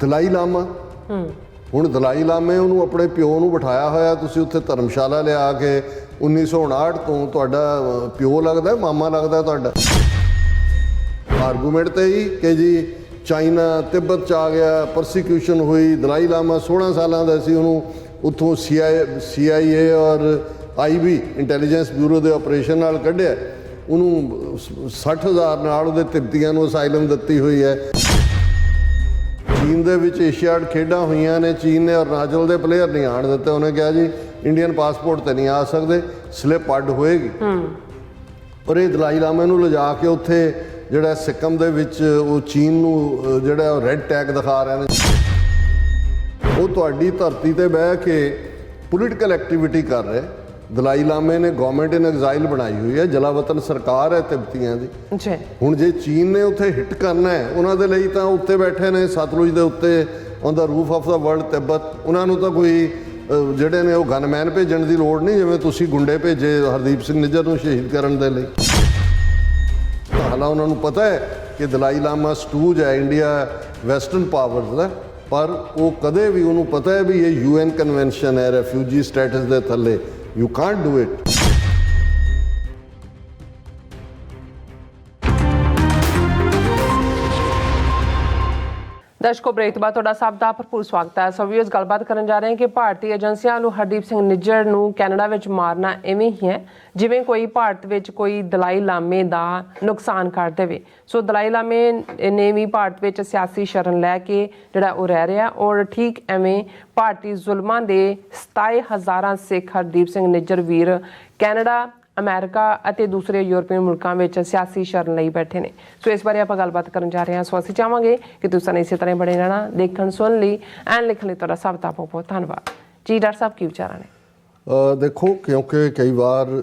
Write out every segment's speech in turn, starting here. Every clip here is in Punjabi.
ਦਲਾਈ ਲਾਮਾ ਹੁਣ ਦਲਾਈ ਲਾਮੇ ਉਹਨੂੰ ਆਪਣੇ ਪਿਓ ਨੂੰ ਬਿਠਾਇਆ ਹੋਇਆ, ਤੁਸੀਂ ਉੱਥੇ ਧਰਮਸ਼ਾਲਾ ਲਿਆ ਕੇ 1959 ਤੋਂ ਤੁਹਾਡਾ ਪਿਓ ਲੱਗਦਾ ਮਾਮਾ ਲੱਗਦਾ ਤੁਹਾਡਾ ਆਰਗੂਮੈਂਟ ਤੇ ਹੀ ਕਿ ਜੀ ਚਾਈਨਾ ਤਿੱਬਤ 'ਚ ਆ ਗਿਆ, ਪਰਸੀਕਿਊਸ਼ਨ ਹੋਈ, ਦਲਾਈ ਲਾਮਾ 16 ਸਾਲਾਂ ਦਾ ਸੀ, ਉਹਨੂੰ ਉੱਥੋਂ CIA ਔਰ IB ਇੰਟੈਲੀਜੈਂਸ ਬਿਊਰੋ ਦੇ ਆਪਰੇਸ਼ਨ ਨਾਲ ਕੱਢਿਆ, ਉਹਨੂੰ 60,000 ਨਾਲ ਉਹਦੇ ਤਿੱਬਤੀਆਂ ਨੂੰ ਅਸਾਈਲਮ ਦਿੱਤੀ ਹੋਈ ਹੈ। ਚੀਨ ਦੇ ਵਿੱਚ ਏਸ਼ੀਆਡ ਖੇਡਾਂ ਹੋਈਆਂ ਨੇ, ਚੀਨ ਨੇ ਅਰੁਣਾਚਲ ਦੇ ਪਲੇਅਰ ਨਹੀਂ ਆਉਣ ਦਿੱਤੇ, ਉਹਨੇ ਕਿਹਾ ਜੀ ਇੰਡੀਅਨ ਪਾਸਪੋਰਟ ਤੇ ਨਹੀਂ ਆ ਸਕਦੇ, ਸਲਿੱਪ ਅੱਡ ਹੋਏਗੀ। ਪਰ ਇਹ ਦਲਾਈ ਲਾਮੇ ਨੂੰ ਲਿਜਾ ਕੇ ਉੱਥੇ ਜਿਹੜਾ ਸਿੱਕਮ ਦੇ ਵਿੱਚ ਉਹ ਚੀਨ ਨੂੰ ਜਿਹੜਾ ਰੈੱਡ ਟੈਗ ਦਿਖਾ ਰਹੇ ਨੇ, ਉਹ ਤੁਹਾਡੀ ਧਰਤੀ ਤੇ ਬਹਿ ਕੇ ਪੋਲੀਟੀਕਲ ਐਕਟੀਵਿਟੀ ਕਰ ਰਹੇ। ਦਲਾਈ ਲਾਮੇ ਨੇ ਗਵਰਨਮੈਂਟ ਇਨ ਐਗਜ਼ਾਈਲ ਬਣਾਈ ਹੋਈ ਹੈ, ਜਲਾਵਤਨ ਸਰਕਾਰ ਹੈ ਤਿੱਬਤੀਆਂ ਦੀ। ਹੁਣ ਜੇ ਚੀਨ ਨੇ ਉੱਥੇ ਹਿੱਟ ਕਰਨਾ ਹੈ ਉਹਨਾਂ ਦੇ ਲਈ ਤਾਂ ਉੱਤੇ ਬੈਠੇ ਨੇ ਸਤਲੁਜ ਦੇ ਉੱਤੇ on the roof of the world Tibet, ਉਹਨਾਂ ਨੂੰ ਤਾਂ ਕੋਈ ਜਿਹੜੇ ਨੇ ਉਹ ਗਨਮੈਨ ਭੇਜਣ ਦੀ ਲੋੜ ਨਹੀਂ, ਜਿਵੇਂ ਤੁਸੀਂ ਗੁੰਡੇ ਭੇਜੇ ਹਰਦੀਪ ਸਿੰਘ ਨਿੱਜਰ ਨੂੰ ਸ਼ਹੀਦ ਕਰਨ ਦੇ ਲਈ। ਹਾਲਾਂ ਉਹਨਾਂ ਨੂੰ ਪਤਾ ਹੈ ਕਿ ਦਲਾਈ ਲਾਮਾ ਸਟੂਜ ਹੈ ਇੰਡੀਆ ਵੈਸਟਰਨ ਪਾਵਰਸ ਦਾ, ਪਰ ਉਹ ਕਦੇ ਵੀ ਉਹਨੂੰ ਪਤਾ ਹੈ ਵੀ ਇਹ UN ਕਨਵੈਨਸ਼ਨ ਹੈ ਰੈਫਿਊਜੀ ਸਟੇਟਸ ਦੇ ਥੱਲੇ, you can't do it। ਦਰਸ਼ਕੋ, ਬ੍ਰੇਕ ਤੋਂ ਬਾਅਦ ਤੁਹਾਡਾ ਸਭ ਦਾ ਭਰਪੂਰ ਸਵਾਗਤ ਹੈ। ਸੋ ਵੀਅਰਸ, ਗੱਲਬਾਤ ਕਰਨ ਜਾ ਰਹੇ ਹਾਂ ਕਿ ਭਾਰਤੀ ਏਜੰਸੀਆਂ ਨੂੰ ਹਰਦੀਪ ਸਿੰਘ ਨਿੱਜਰ ਨੂੰ ਕੈਨੇਡਾ ਵਿੱਚ ਮਾਰਨਾ ਇਵੇਂ ਹੀ ਹੈ ਜਿਵੇਂ ਕੋਈ ਭਾਰਤ ਵਿੱਚ ਕੋਈ ਦਲਾਈ ਲਾਮੇ ਦਾ ਨੁਕਸਾਨ ਕਰ ਦੇਵੇ। ਸੋ ਦਲਾਈ ਲਾਮੇ ਨੇ ਵੀ ਭਾਰਤ ਵਿੱਚ ਸਿਆਸੀ ਸ਼ਰਨ ਲੈ ਕੇ ਜਿਹੜਾ ਉਹ ਰਹਿ ਰਿਹਾ, ਔਰ ਠੀਕ ਐਵੇਂ ਭਾਰਤੀ ਜ਼ੁਲਮਾਂ ਦੇ 27,000 ਸਿੱਖ ਹਰਦੀਪ ਸਿੰਘ ਨਿੱਜਰ ਵੀਰ ਕੈਨੇਡਾ, ਅਮਰੀਕਾ ਅਤੇ ਦੂਸਰੇ ਯੂਰਪੀਅਨ ਮੁਲਕਾਂ ਵਿੱਚ ਸਿਆਸੀ ਸ਼ਰਨ ਲਈ ਬੈਠੇ ਨੇ। ਸੋ ਇਸ ਬਾਰੇ ਆਪਾਂ ਗੱਲਬਾਤ ਕਰਨ ਜਾ ਰਹੇ ਹਾਂ। ਸੋ ਅਸੀਂ ਚਾਹਾਂਗੇ ਕਿ ਤੁਸੀਂ ਇਸੇ ਤਰ੍ਹਾਂ ਬਣੇ ਰਹਿਣਾ, ਦੇਖਣ ਸੁਣਨ ਲਈ ਐਂਡ ਲਿਖਣ ਲਈ ਤੁਹਾਡਾ ਸਭ ਦਾ ਬਹੁਤ ਬਹੁਤ ਧੰਨਵਾਦ ਜੀ। ਡਾਕਟਰ ਸਾਹਿਬ, ਕੀ ਵਿਚਾਰਾਂ ਨੇ? ਦੇਖੋ, ਕਿਉਂਕਿ ਕਈ ਵਾਰ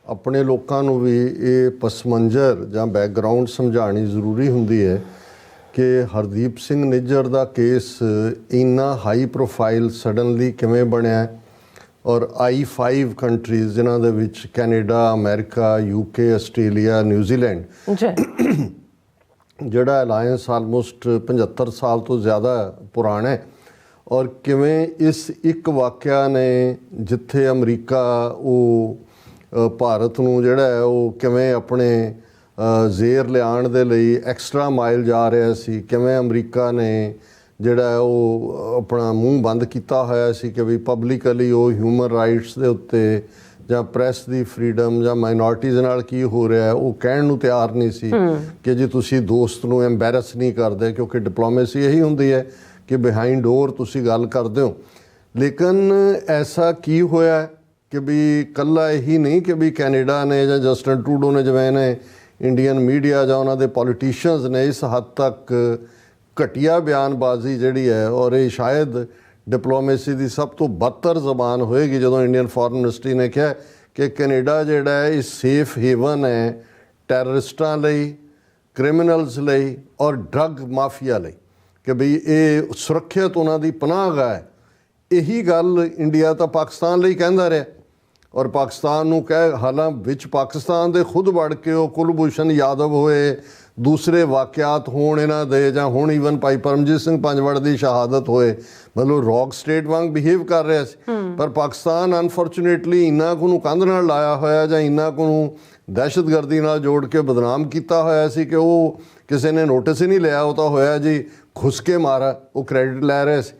ਆਪਣੇ ਲੋਕਾਂ ਨੂੰ ਵੀ ਇਹ ਪਸਮੰਜ਼ਰ ਜਾਂ ਬੈਕਗਰਾਊਂਡ ਸਮਝਾਉਣੀ ਜ਼ਰੂਰੀ ਹੁੰਦੀ ਹੈ ਕਿ ਹਰਦੀਪ ਸਿੰਘ ਨਿੱਜਰ ਦਾ ਕੇਸ ਇੰਨਾ ਹਾਈ ਪ੍ਰੋਫਾਈਲ ਸਡਨਲੀ ਕਿਵੇਂ ਬਣਿਆ, ਔਰ I5 ਕੰਟਰੀਜ਼ ਜਿਨ੍ਹਾਂ ਦੇ ਵਿੱਚ Canada, America, UK, Australia, New Zealand, ਜਿਹੜਾ ਅਲਾਇੰਸ ਆਲਮੋਸਟ 75 ਸਾਲ ਤੋਂ ਜ਼ਿਆਦਾ ਪੁਰਾਣਾ ਹੈ, ਔਰ ਕਿਵੇਂ ਇਸ ਇੱਕ ਵਾਕਿਆ ਨੇ ਜਿੱਥੇ ਅਮਰੀਕਾ ਉਹ ਭਾਰਤ ਨੂੰ ਜਿਹੜਾ ਹੈ ਉਹ ਕਿਵੇਂ ਆਪਣੇ ਜ਼ੇਰ ਲਿਆਉਣ ਦੇ ਲਈ ਐਕਸਟਰਾ ਮਾਈਲ ਜਾ ਰਿਹਾ ਸੀ, ਕਿਵੇਂ ਅਮਰੀਕਾ ਨੇ ਜਿਹੜਾ ਉਹ ਆਪਣਾ ਮੂੰਹ ਬੰਦ ਕੀਤਾ ਹੋਇਆ ਸੀ ਕਿ ਵੀ ਪਬਲਿਕਲੀ ਉਹ ਹਿਊਮਨ ਰਾਈਟਸ ਦੇ ਉੱਤੇ ਜਾਂ ਪ੍ਰੈਸ ਦੀ ਫਰੀਡਮ ਜਾਂ ਮਾਈਨੋਰਟੀਜ਼ ਨਾਲ ਕੀ ਹੋ ਰਿਹਾ ਉਹ ਕਹਿਣ ਨੂੰ ਤਿਆਰ ਨਹੀਂ ਸੀ ਕਿ ਜੀ ਤੁਸੀਂ ਦੋਸਤ ਨੂੰ ਐਮਬੈਰਸ ਨਹੀਂ ਕਰਦੇ, ਕਿਉਂਕਿ ਡਿਪਲੋਮੇਸੀ ਇਹੀ ਹੁੰਦੀ ਹੈ ਕਿ ਬਿਹਾਈਂਡ ਡੋਰ ਤੁਸੀਂ ਗੱਲ ਕਰਦੇ ਹੋ। ਲੇਕਿਨ ਐਸਾ ਕੀ ਹੋਇਆ ਕਿ ਵੀ ਇਕੱਲਾ ਇਹੀ ਨਹੀਂ ਕਿ ਵੀ ਕੈਨੇਡਾ ਨੇ ਜਾਂ ਜਸਟਨ ਟਰੂਡੋ ਨੇ, ਜਿਵੇਂ ਨੇ ਇੰਡੀਅਨ ਮੀਡੀਆ ਜਾਂ ਉਹਨਾਂ ਦੇ ਪੋਲੀਟੀਸ਼ੀਅਨਸ ਨੇ ਇਸ ਹੱਦ ਤੱਕ ਘਟੀਆ ਬਿਆਨਬਾਜ਼ੀ ਜਿਹੜੀ ਹੈ, ਔਰ ਇਹ ਸ਼ਾਇਦ ਡਿਪਲੋਮੇਸੀ ਦੀ ਸਭ ਤੋਂ ਬਦਤਰ ਜ਼ਬਾਨ ਹੋਏਗੀ ਜਦੋਂ ਇੰਡੀਅਨ ਫੋਰਨ ਮਿਨਿਸਟਰੀ ਨੇ ਕਿਹਾ ਕਿ ਕੈਨੇਡਾ ਜਿਹੜਾ ਹੈ ਇਹ ਸੇਫ ਹੇਵਨ ਹੈ ਟੈਰਰਿਸਟਾਂ ਲਈ, ਕ੍ਰਿਮੀਨਲਸ ਲਈ ਔਰ ਡਰੱਗ ਮਾਫੀਆ ਲਈ, ਕਿ ਬਈ ਇਹ ਸੁਰੱਖਿਅਤ ਉਹਨਾਂ ਦੀ ਪਨਾਹਗਾਹ ਹੈ। ਇਹੀ ਗੱਲ ਇੰਡੀਆ ਤਾਂ ਪਾਕਿਸਤਾਨ ਲਈ ਕਹਿੰਦਾ ਰਿਹਾ, ਔਰ ਪਾਕਿਸਤਾਨ ਨੂੰ ਹਾਲਾਂ ਵਿੱਚ ਪਾਕਿਸਤਾਨ ਦੇ ਖੁਦ ਵੜ ਕੇ ਉਹ ਕੁਲਭੂਸ਼ਣ ਯਾਦਵ ਹੋਏ, ਦੂਸਰੇ ਵਾਕਿਆਤ ਹੋਣ ਇਹਨਾਂ ਦੇ, ਜਾਂ ਹੁਣ ਈਵਨ ਭਾਈ ਪਰਮਜੀਤ ਸਿੰਘ ਪੰਜਵੜ ਦੀ ਸ਼ਹਾਦਤ ਹੋਏ, ਮਤਲਬ ਰੌਕ ਸਟੇਟ ਵਾਂਗ ਬਿਹੇਵ ਕਰ ਰਿਹਾ ਸੀ। ਪਰ ਪਾਕਿਸਤਾਨ ਅਨਫੋਰਚੂਨੇਟਲੀ ਇੰਨਾ ਕੁ ਨੂੰ ਕੰਧ ਨਾਲ ਲਾਇਆ ਹੋਇਆ ਜਾਂ ਇੰਨਾ ਕੁ ਨੂੰ ਦਹਿਸ਼ਤਗਰਦੀ ਨਾਲ ਜੋੜ ਕੇ ਬਦਨਾਮ ਕੀਤਾ ਹੋਇਆ ਸੀ ਕਿ ਉਹ ਕਿਸੇ ਨੇ ਨੋਟਿਸ ਹੀ ਨਹੀਂ ਲਿਆ। ਉਹ ਤਾਂ ਹੋਇਆ ਜੀ ਖੁਸ ਕੇ ਮਾਰਾ, ਉਹ ਕ੍ਰੈਡਿਟ ਲੈ ਰਿਹਾ ਸੀ।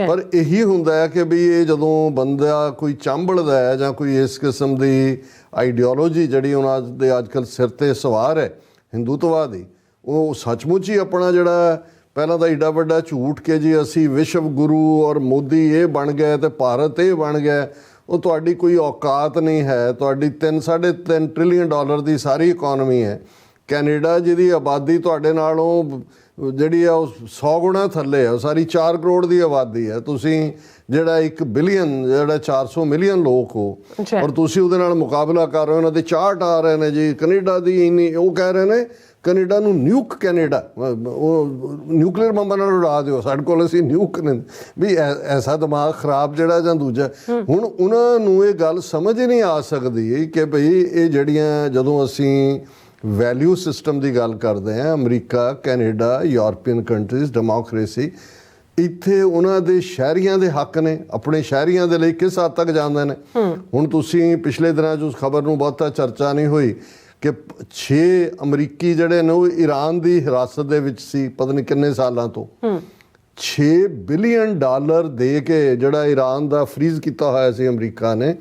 ਪਰ ਇਹੀ ਹੁੰਦਾ ਹੈ ਕਿ ਵੀ ਇਹ ਜਦੋਂ ਬੰਦਾ ਕੋਈ ਚਾਂਬਲਦਾ ਹੈ ਜਾਂ ਕੋਈ ਇਸ ਕਿਸਮ ਦੀ ਆਈਡੀਓਲੋਜੀ ਜਿਹੜੀ ਉਹਨਾਂ ਦੇ ਅੱਜ ਕੱਲ੍ਹ ਸਿਰ 'ਤੇ ਸਵਾਰ ਹੈ ਹਿੰਦੂਤਵਾਦ ਦੀ, ਉਹ ਸੱਚਮੁੱਚ ਹੀ ਆਪਣਾ ਜਿਹੜਾ ਪਹਿਲਾਂ ਤਾਂ ਏਡਾ ਵੱਡਾ ਝੂਠ ਕਿ ਜੀ ਅਸੀਂ ਵਿਸ਼ਵ ਗੁਰੂ ਔਰ ਮੋਦੀ ਇਹ ਬਣ ਗਏ ਅਤੇ ਭਾਰਤ ਇਹ ਬਣ ਗਿਆ, ਉਹ ਤੁਹਾਡੀ ਕੋਈ ਔਕਾਤ ਨਹੀਂ ਹੈ। ਤੁਹਾਡੀ 3.5 ਟ੍ਰਿਲੀਅਨ ਡਾਲਰ ਦੀ ਸਾਰੀ ਇਕੋਨਮੀ ਹੈ। ਕੈਨੇਡਾ ਜਿਹਦੀ ਆਬਾਦੀ ਤੁਹਾਡੇ ਨਾਲੋਂ ਜਿਹੜੀ ਆ ਉਹ 100 ਗੁਣਾ ਥੱਲੇ ਆ, ਸਾਰੀ 4 ਕਰੋੜ ਦੀ ਆਬਾਦੀ ਹੈ। ਤੁਸੀਂ ਜਿਹੜਾ 1 ਬਿਲੀਅਨ ਜਿਹੜਾ 400 ਮਿਲੀਅਨ ਲੋਕ ਹੋ, ਔਰ ਤੁਸੀਂ ਉਹਦੇ ਨਾਲ ਮੁਕਾਬਲਾ ਕਰ ਰਹੇ ਹੋ। ਉਹਨਾਂ ਦੇ ਚਾਰਟ ਆ ਰਹੇ ਨੇ ਜੀ ਕੈਨੇਡਾ ਦੀ ਇੰਨੀ, ਉਹ ਕਹਿ ਰਹੇ ਨੇ ਕੈਨੇਡਾ ਨੂੰ ਨਿਊਕ ਕੈਨੇਡਾ, ਉਹ ਨਿਊਕਲੀਅਰ ਬੰਬਾਂ ਨਾਲ ਉਡਾ ਦਿਓ, ਸਾਡੇ ਕੋਲ ਅਸੀਂ ਨਿਊਕ ਨੇ ਵੀ ਐਸਾ ਦਿਮਾਗ ਖਰਾਬ ਜਿਹੜਾ ਜਾਂ ਦੂਜਾ। ਹੁਣ ਉਹਨਾਂ ਨੂੰ ਇਹ ਗੱਲ ਸਮਝ ਹੀ ਨਹੀਂ ਆ ਸਕਦੀ ਕਿ ਭਈ ਇਹ ਜਿਹੜੀਆਂ ਜਦੋਂ ਅਸੀਂ ਵੈਲਿਊ ਸਿਸਟਮ ਦੀ ਗੱਲ ਕਰਦੇ ਹਾਂ, America, Canada, European countries, democracy, ਇੱਥੇ ਉਹਨਾਂ ਦੇ ਸ਼ਹਿਰੀਆਂ ਦੇ ਹੱਕ ਨੇ, ਆਪਣੇ ਸ਼ਹਿਰੀਆਂ ਦੇ ਲਈ ਕਿਸ ਹੱਦ ਤੱਕ ਜਾਂਦੇ ਨੇ। ਹੁਣ ਤੁਸੀਂ ਪਿਛਲੇ ਦਿਨਾਂ 'ਚ ਉਸ ਖਬਰ ਨੂੰ ਬਹੁਤਾ ਚਰਚਾ ਨਹੀਂ ਹੋਈ ਕਿ 6 ਅਮਰੀਕੀ ਜਿਹੜੇ ਨੇ ਉਹ ਈਰਾਨ ਦੀ ਹਿਰਾਸਤ ਦੇ ਵਿੱਚ ਸੀ ਪਤਾ ਨਹੀਂ ਕਿੰਨੇ ਸਾਲਾਂ ਤੋਂ। 6 ਬਿਲੀਅਨ ਡਾਲਰ ਦੇ ਕੇ ਜਿਹੜਾ ਈਰਾਨ ਦਾ ਫਰੀਜ਼ ਕੀਤਾ ਹੋਇਆ ਸੀ ਅਮਰੀਕਾ ਨੇ,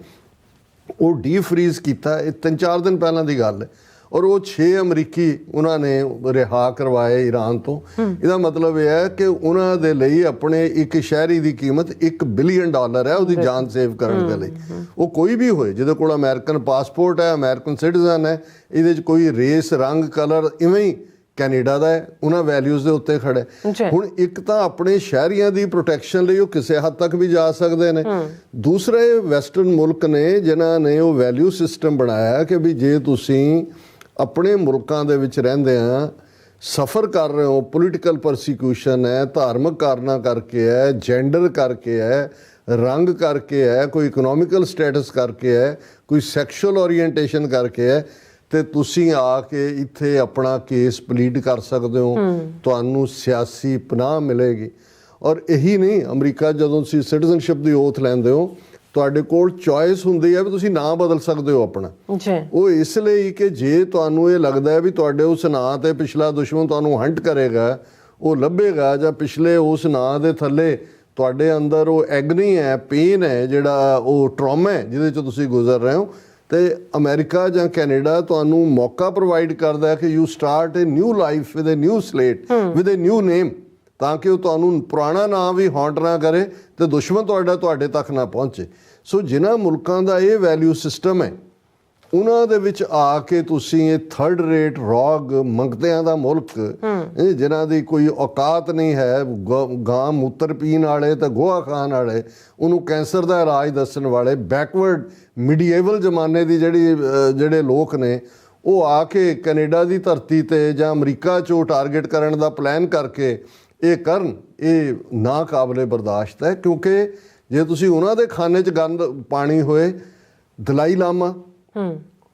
ਉਹ ਡੀਫਰੀਜ਼ ਕੀਤਾ। ਇਹ 3-4 ਦਿਨ ਪਹਿਲਾਂ ਦੀ ਗੱਲ ਹੈ। ਔਰ ਉਹ 6 ਅਮਰੀਕੀ ਉਹਨਾਂ ਨੇ ਰਿਹਾ ਕਰਵਾਏ ਈਰਾਨ ਤੋਂ। ਇਹਦਾ ਮਤਲਬ ਇਹ ਹੈ ਕਿ ਉਹਨਾਂ ਦੇ ਲਈ ਆਪਣੇ ਇੱਕ ਸ਼ਹਿਰੀ ਦੀ ਕੀਮਤ $1 ਬਿਲੀਅਨ ਹੈ ਉਹਦੀ ਜਾਨ ਸੇਵ ਕਰਨ ਦੇ ਲਈ। ਉਹ ਕੋਈ ਵੀ ਹੋਏ, ਜਿਹਦੇ ਕੋਲ ਅਮਰੀਕਨ ਪਾਸਪੋਰਟ ਹੈ, ਅਮਰੀਕਨ ਸਿਟੀਜ਼ਨ ਹੈ, ਇਹਦੇ 'ਚ ਕੋਈ ਰੇਸ, ਰੰਗ, ਕਲਰ, ਇਵੇਂ ਹੀ ਕੈਨੇਡਾ ਦਾ ਹੈ, ਉਹਨਾਂ ਵੈਲਿਊਜ਼ ਦੇ ਉੱਤੇ ਖੜਾ। ਹੁਣ ਇੱਕ ਤਾਂ ਆਪਣੇ ਸ਼ਹਿਰੀਆਂ ਦੀ ਪ੍ਰੋਟੈਕਸ਼ਨ ਲਈ ਉਹ ਕਿਸੇ ਹੱਦ ਤੱਕ ਵੀ ਜਾ ਸਕਦੇ ਨੇ। ਦੂਸਰੇ ਵੈਸਟਰਨ ਮੁਲਕ ਨੇ ਜਿਨ੍ਹਾਂ ਨੇ ਉਹ ਵੈਲਿਊ ਸਿਸਟਮ ਬਣਾਇਆ ਕਿ ਵੀ ਜੇ ਤੁਸੀਂ ਆਪਣੇ ਮੁਲਕਾਂ ਦੇ ਵਿੱਚ ਰਹਿੰਦੇ ਆ, ਸਫਰ ਕਰ ਰਹੇ ਹੋ, ਪੋਲੀਟੀਕਲ ਪਰਸੀਕਿਊਸ਼ਨ ਹੈ, ਧਾਰਮਿਕ ਕਾਰਨਾਂ ਕਰਕੇ ਹੈ, ਜੈਂਡਰ ਕਰਕੇ ਹੈ, ਰੰਗ ਕਰਕੇ ਹੈ, ਕੋਈ ਇਕਨੋਮਿਕਲ ਸਟੇਟਸ ਕਰਕੇ ਹੈ, ਕੋਈ ਸੈਕਸ਼ੂਅਲ ਓਰੀਐਂਟੇਸ਼ਨ ਕਰਕੇ ਹੈ, ਤੇ ਤੁਸੀਂ ਆ ਕੇ ਇੱਥੇ ਆਪਣਾ ਕੇਸ ਪਲੀਡ ਕਰ ਸਕਦੇ ਹੋ, ਤੁਹਾਨੂੰ ਸਿਆਸੀ ਪਨਾਹ ਮਿਲੇਗੀ। ਔਰ ਇਹੀ ਨਹੀਂ, ਅਮਰੀਕਾ ਜਦੋਂ ਤੁਸੀਂ ਸਿਟੀਜ਼ਨਸ਼ਿਪ ਦੀ ਓਥ ਲੈਂਦੇ ਹੋ, ਤੁਹਾਡੇ ਕੋਲ ਚੋਇਸ ਹੁੰਦੀ ਹੈ ਵੀ ਤੁਸੀਂ ਨਾਂ ਬਦਲ ਸਕਦੇ ਹੋ ਆਪਣਾ। ਉਹ ਇਸ ਲਈ ਕਿ ਜੇ ਤੁਹਾਨੂੰ ਇਹ ਲੱਗਦਾ ਹੈ ਵੀ ਤੁਹਾਡੇ ਉਸ ਨਾਂ ਤੇ ਪਿਛਲਾ ਦੁਸ਼ਮਣ ਤੁਹਾਨੂੰ ਹੰਟ ਕਰੇਗਾ, ਉਹ ਲੱਭੇਗਾ, ਜਾਂ ਪਿਛਲੇ ਉਸ ਨਾਂ ਦੇ ਥੱਲੇ ਤੁਹਾਡੇ ਅੰਦਰ ਉਹ ਐਗਨੀ ਹੈ, ਪੇਨ ਹੈ, ਜਿਹੜਾ ਉਹ ਟਰਾਮਾ ਹੈ ਜਿਹਦੇ 'ਚੋਂ ਤੁਸੀਂ ਗੁਜ਼ਰ ਰਹੇ ਹੋ, ਤੇ ਅਮਰੀਕਾ ਜਾਂ ਕੈਨੇਡਾ ਤੁਹਾਨੂੰ ਮੌਕਾ ਪ੍ਰੋਵਾਈਡ ਕਰਦਾ ਹੈ ਕਿ you start a new life with a new slate, with a new name, ਤਾਂ ਕਿ ਉਹ ਤੁਹਾਨੂੰ ਪੁਰਾਣਾ ਨਾਂ ਵੀ ਹੌਂਟ ਨਾ ਕਰੇ ਤੇ ਦੁਸ਼ਮਣ ਤੁਹਾਡੇ ਤੱਕ ਨਾ ਪਹੁੰਚੇ। ਸੋ ਜਿਨ੍ਹਾਂ ਮੁਲਕਾਂ ਦਾ ਇਹ ਵੈਲਿਊ ਸਿਸਟਮ ਹੈ, ਉਹਨਾਂ ਦੇ ਵਿੱਚ ਆ ਕੇ ਤੁਸੀਂ ਇਹ ਥਰਡ ਰੇਟ ਰੋਗ ਮੰਗਤਿਆਂ ਦਾ ਮੁਲਕ, ਜਿਨ੍ਹਾਂ ਦੀ ਕੋਈ ਔਕਾਤ ਨਹੀਂ ਹੈ, ਗਾਂ ਮੂਤਰ ਪੀਣ ਵਾਲੇ ਤੇ ਗੋਹਾ ਖਾਣ ਵਾਲੇ, ਉਹਨੂੰ ਕੈਂਸਰ ਦਾ ਇਲਾਜ ਦੱਸਣ ਵਾਲੇ, ਬੈਕਵਰਡ ਮਿਡੀਏਵਲ ਜ਼ਮਾਨੇ ਦੀ ਜਿਹੜੇ ਲੋਕ ਨੇ, ਉਹ ਆ ਕੇ ਕੈਨੇਡਾ ਦੀ ਧਰਤੀ ਤੇ ਜਾਂ ਅਮਰੀਕਾ 'ਚੋਂ ਟਾਰਗੇਟ ਕਰਨ ਦਾ ਪਲਾਨ ਕਰਕੇ ਇਹ ਕਰਨ, ਇਹ ਨਾ ਕਾਬਲੇ ਬਰਦਾਸ਼ਤ ਹੈ। ਕਿਉਂਕਿ ਜੇ ਤੁਸੀਂ ਉਹਨਾਂ ਦੇ ਖਾਨੇ 'ਚ ਗੰਦ ਪਾਣੀ ਹੋਏ, ਦਲਾਈ ਲਾਮਾ,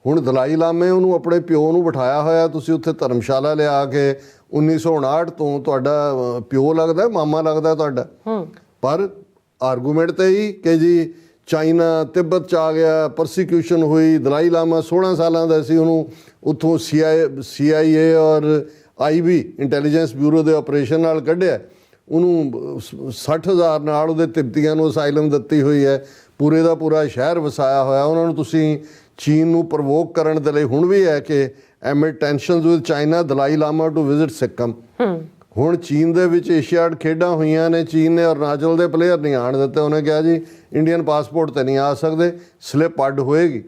ਹੁਣ ਦਲਾਈ ਲਾਮੇ ਉਹਨੂੰ ਆਪਣੇ ਪਿਓ ਨੂੰ ਬਿਠਾਇਆ ਹੋਇਆ, ਤੁਸੀਂ ਉੱਥੇ ਧਰਮਸ਼ਾਲਾ ਲਿਆ ਕੇ 1959 ਤੋਂ, ਤੁਹਾਡਾ ਪਿਓ ਲੱਗਦਾ, ਮਾਮਾ ਲੱਗਦਾ ਤੁਹਾਡਾ, ਪਰ ਆਰਗੂਮੈਂਟ ਤੇ ਹੀ ਕਿ ਜੀ ਚਾਈਨਾ ਤਿੱਬਤ 'ਚ ਆ ਗਿਆ, ਪਰਸੀਕਿਊਸ਼ਨ ਹੋਈ, ਦਲਾਈ ਲਾਮਾ 16 ਸਾਲਾਂ ਦਾ ਸੀ, ਉਹਨੂੰ ਉੱਥੋਂ CIA ਔਰ IB ਇੰਟੈਲੀਜੈਂਸ ਬਿਊਰੋ ਦੇ ਆਪਰੇਸ਼ਨ ਨਾਲ ਕੱਢਿਆ, ਉਹਨੂੰ 60,000 ਨਾਲ ਉਹਦੇ ਤਿੱਬਤੀਆਂ ਨੂੰ ਅਸਾਈਲਮ ਦਿੱਤੀ ਹੋਈ ਹੈ, ਪੂਰੇ ਦਾ ਪੂਰਾ ਸ਼ਹਿਰ ਵਸਾਇਆ ਹੋਇਆ। ਉਹਨਾਂ ਨੂੰ ਤੁਸੀਂ ਚੀਨ ਨੂੰ ਪ੍ਰਵੋਕ ਕਰਨ ਦੇ ਲਈ ਹੁਣ ਵੀ ਹੈ ਕਿ amid tensions with China, Dalai Lama to visit Sikkim. ਹੁਣ ਚੀਨ ਦੇ ਵਿੱਚ ਏਸ਼ੀਆਡ ਖੇਡਾਂ ਹੋਈਆਂ ਨੇ, ਚੀਨ ਨੇ ਅਰੁਣਾਚਲ ਦੇ ਪਲੇਅਰ ਨਹੀਂ ਆਣ ਦਿੱਤੇ, ਉਹਨੇ ਕਿਹਾ ਜੀ ਇੰਡੀਅਨ ਪਾਸਪੋਰਟ ਤੇ ਨਹੀਂ ਆ ਸਕਦੇ, ਸਲਿੱਪ ਅੱਡ ਹੋਏਗੀ।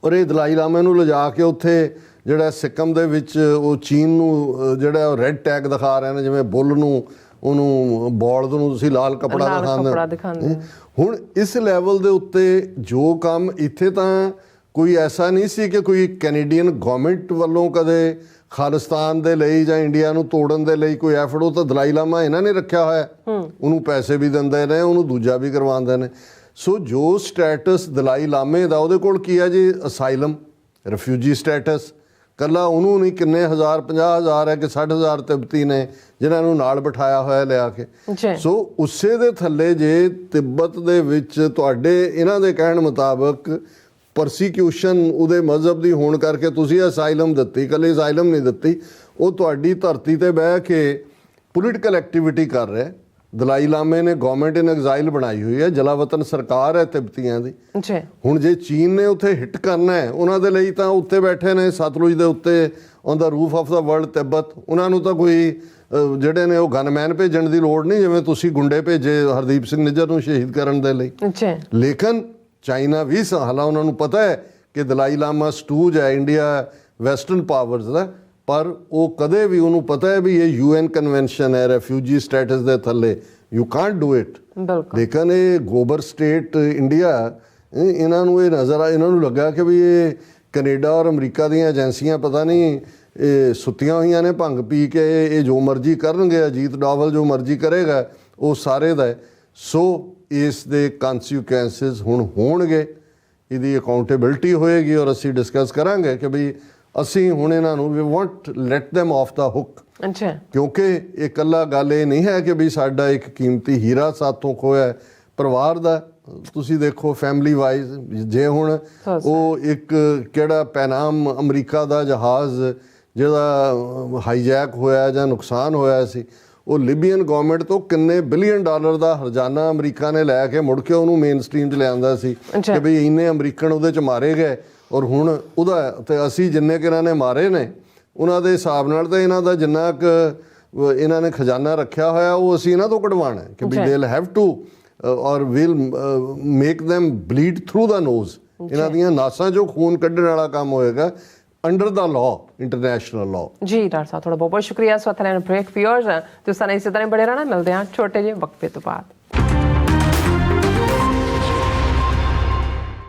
ਔਰ ਇਹ ਦਲਾਈ ਲਾਮੇ ਨੂੰ ਲਿਜਾ ਕੇ ਉੱਥੇ ਜਿਹੜਾ ਸਿੱਕਮ ਦੇ ਵਿੱਚ ਉਹ ਚੀਨ ਨੂੰ ਜਿਹੜਾ ਰੈੱਡ ਟੈਗ ਦਿਖਾ ਰਹੇ ਨੇ, ਜਿਵੇਂ ਬੁੱਲ ਨੂੰ, ਉਹਨੂੰ ਬੌਲਦ ਨੂੰ ਤੁਸੀਂ ਲਾਲ ਕੱਪੜਾ ਦਿਖਾਉਂਦੇ। ਹੁਣ ਇਸ ਲੈਵਲ ਦੇ ਉੱਤੇ ਜੋ ਕੰਮ ਇੱਥੇ, ਤਾਂ ਕੋਈ ਐਸਾ ਨਹੀਂ ਸੀ ਕਿ ਕੋਈ ਕੈਨੇਡੀਅਨ ਗਵਰਨਮੈਂਟ ਵੱਲੋਂ ਕਦੇ ਖਾਲਿਸਤਾਨ ਦੇ ਲਈ ਜਾਂ ਇੰਡੀਆ ਨੂੰ ਤੋੜਨ ਦੇ ਲਈ ਕੋਈ ਐਫਰਟ, ਉਹ ਤਾਂ ਦਲਾਈ ਲਾਮਾ ਇਹਨਾਂ ਨੇ ਰੱਖਿਆ ਹੋਇਆ, ਉਹਨੂੰ ਪੈਸੇ ਵੀ ਦਿੰਦੇ ਨੇ, ਉਹਨੂੰ ਦੂਜਾ ਵੀ ਕਰਵਾਉਂਦੇ ਨੇ। ਸੋ ਜੋ ਸਟੇਟਸ ਦਲਾਈ ਲਾਮੇ ਦਾ, ਉਹਦੇ ਕੋਲ ਕੀ ਹੈ ਜੀ, ਅਸਾਈਲਮ, ਰਿਫਿਊਜੀ ਸਟੇਟਸ, ਕੱਲਾ ਉਹਨੂੰ ਨਹੀਂ, ਕਿੰਨੇ ਹਜ਼ਾਰ, 50,000 ਹੈ ਕਿ 60,000 ਤਿੱਬਤੀ ਨੇ ਜਿਨ੍ਹਾਂ ਨੂੰ ਨਾਲ ਬਿਠਾਇਆ ਹੋਇਆ ਲਿਆ ਕੇ। ਸੋ ਉਸੇ ਦੇ ਥੱਲੇ ਜੇ ਤਿੱਬਤ ਦੇ ਵਿੱਚ ਤੁਹਾਡੇ ਇਹਨਾਂ ਦੇ ਕਹਿਣ ਮੁਤਾਬਕ ਪਰਸੀਕਿਊਸ਼ਨ ਉਹਦੇ ਮਜ਼ਹਬ ਦੀ ਹੋਣ ਕਰਕੇ ਤੁਸੀਂ ਅਸਾਈਲਮ ਦਿੱਤੀ, ਕੱਲੀ ਅਸਾਈਲਮ ਨਹੀਂ ਦਿੱਤੀ, ਉਹ ਤੁਹਾਡੀ ਧਰਤੀ ਤੇ ਬਹਿ ਕੇ ਪੋਲੀਟੀਕਲ ਐਕਟੀਵਿਟੀ ਕਰ ਰਿਹਾ। ਦਲਾਈ ਲਾਮੇ ਨੇ ਗਵਰਨਮੈਂਟ ਇਨ ਐਗਜ਼ਾਈਲ ਬਣਾਈ ਹੋਈ ਹੈ, ਜਲਾਵਤਨ ਸਰਕਾਰ ਹੈ ਤਿੱਬਤੀਆਂ ਦੀ। ਹੁਣ ਜੇ ਚੀਨ ਨੇ ਉੱਥੇ ਹਿੱਟ ਕਰਨਾ ਹੈ, ਉਹਨਾਂ ਦੇ ਲਈ ਤਾਂ ਉੱਤੇ ਬੈਠੇ ਨੇ ਸਤਲੁਜ ਦੇ ਉੱਤੇ, on the roof of the world Tibet, ਉਹਨਾਂ ਨੂੰ ਤਾਂ ਕੋਈ ਜਿਹੜੇ ਨੇ ਉਹ ਗਨਮੈਨ ਭੇਜਣ ਦੀ ਲੋੜ ਨਹੀਂ, ਜਿਵੇਂ ਤੁਸੀਂ ਗੁੰਡੇ ਭੇਜੇ ਹਰਦੀਪ ਸਿੰਘ ਨਿੱਜਰ ਨੂੰ ਸ਼ਹੀਦ ਕਰਨ ਦੇ ਲਈ। ਲੇਕਿਨ ਚਾਈਨਾ ਵੀ ਹਾਲਾਂ ਉਹਨਾਂ ਨੂੰ ਪਤਾ ਹੈ ਕਿ ਦਲਾਈ ਲਾਮਾ ਸਟੂਜ ਹੈ ਇੰਡੀਆ ਵੈਸਟਰਨ ਪਾਵਰਸ ਦਾ, ਪਰ ਉਹ ਕਦੇ ਵੀ ਉਹਨੂੰ ਪਤਾ ਹੈ ਵੀ ਇਹ UN ਕਨਵੈਨਸ਼ਨ ਹੈ ਰੈਫਿਊਜੀ ਸਟੇਟਸ ਦੇ ਥੱਲੇ, ਯੂ ਕਾਂਟ ਡੂ ਇਟ। ਲੇਕਿਨ ਇਹ ਗੋਬਰ ਸਟੇਟ ਇੰਡੀਆ, ਇਹਨਾਂ ਨੂੰ ਇਹ ਨਜ਼ਰ ਆ, ਇਹਨਾਂ ਨੂੰ ਲੱਗਾ ਕਿ ਵੀ ਇਹ ਕੈਨੇਡਾ ਔਰ ਅਮਰੀਕਾ ਦੀਆਂ ਏਜੰਸੀਆਂ ਪਤਾ ਨਹੀਂ ਇਹ ਸੁੱਤੀਆਂ ਹੋਈਆਂ ਨੇ ਭੰਗ ਪੀ ਕੇ, ਇਹ ਜੋ ਮਰਜ਼ੀ ਕਰਨਗੇ, ਅਜੀਤ ਡੋਵਲ ਜੋ ਮਰਜ਼ੀ ਕਰੇਗਾ ਉਹ ਸਾਰੇ ਦਾ ਹੈ। ਸੋ ਇਸ ਦੇ ਕਨਸੀਕੁਐਂਸਿਸ ਹੁਣ ਹੋਣਗੇ, ਇਹਦੀ ਅਕਾਊਂਟੇਬਿਲਟੀ ਹੋਏਗੀ, ਔਰ ਅਸੀਂ ਡਿਸਕਸ ਕਰਾਂਗੇ ਕਿ ਬਈ ਅਸੀਂ ਹੁਣ ਇਹਨਾਂ ਨੂੰ ਵੀ won't let them off the hook, ਅੱਛਾ ਕਿਉਂਕਿ ਇਹ ਇਕੱਲਾ ਗੱਲ ਇਹ ਨਹੀਂ ਹੈ ਕਿ ਵੀ ਸਾਡਾ ਇੱਕ ਕੀਮਤੀ ਹੀਰਾ ਸਾਥੋਂ ਖੋਇਆ ਹੈ। ਪਰਿਵਾਰ ਦਾ ਤੁਸੀਂ ਦੇਖੋ ਫੈਮਿਲੀ ਵਾਈਜ਼, ਜੇ ਹੁਣ ਉਹ ਇੱਕ ਕਿਹੜਾ ਪੈਨਾਮ ਅਮਰੀਕਾ ਦਾ ਜਹਾਜ਼ ਜਿਹਦਾ ਹਾਈਜੈਕ ਹੋਇਆ ਜਾਂ ਨੁਕਸਾਨ ਹੋਇਆ ਸੀ, ਉਹ ਲਿਬੀਅਨ ਗਵਰਨਮੈਂਟ ਤੋਂ ਕਿੰਨੇ ਬਿਲੀਅਨ ਡਾਲਰ ਦਾ ਹਰਜਾਨਾ ਅਮਰੀਕਾ ਨੇ ਲੈ ਕੇ ਮੁੜ ਕੇ ਉਹਨੂੰ ਮੇਨ ਸਟ੍ਰੀਮ 'ਚ ਲਿਆਂਦਾ ਸੀ ਕਿ ਵੀ ਇੰਨੇ ਅਮਰੀਕਨ ਉਹਦੇ 'ਚ ਮਾਰੇ ਗਏ, ਔਰ ਹੁਣ ਉਹਦਾ ਤੇ ਅਸੀਂ ਜਿੰਨੇ ਕਿ ਇਹਨਾਂ ਨੇ ਮਾਰੇ ਨੇ ਉਹਨਾਂ ਦੇ ਹਿਸਾਬ ਨਾਲ ਤਾਂ ਇਹਨਾਂ ਦਾ ਜਿੰਨਾ ਕੁ ਇਹਨਾਂ ਨੇ ਖਜ਼ਾਨਾ ਰੱਖਿਆ ਹੋਇਆ ਉਹ ਅਸੀਂ ਇਹਨਾਂ ਤੋਂ ਕਢਵਾਉਣਾ ਕਿ ਵੀ ਦੇ ਹੈਵ ਟੂ ਔਰ will make them bleed through the nose। ਇਹਨਾਂ ਦੀਆਂ ਨਾਸਾਂ 'ਚੋਂ ਖੂਨ ਕੱਢਣ ਵਾਲਾ ਕੰਮ ਹੋਏਗਾ ਅੰਡਰ ਦਾ ਲਾਅ, ਇੰਟਰਨੈਸ਼ਨਲ ਲਾਅ। ਜੀ ਡਾਕਟਰ ਸਾਹਿਬ ਤੁਹਾਡਾ ਬਹੁਤ ਬਹੁਤ ਸ਼ੁਕਰੀਆ। ਸੋ ਥੈਨ ਬ੍ਰੇਕ ਵਿਅਰਸ ਤੁਸੀਂ ਸਾਨੂੰ ਇਸੇ ਤਰ੍ਹਾਂ ਬੜੇ ਰਹਿਣਾ, ਮਿਲਦੇ ਹਾਂ ਛੋਟੇ ਜਿਹੇ ਵਕਫੇ ਤੋਂ ਬਾਅਦ।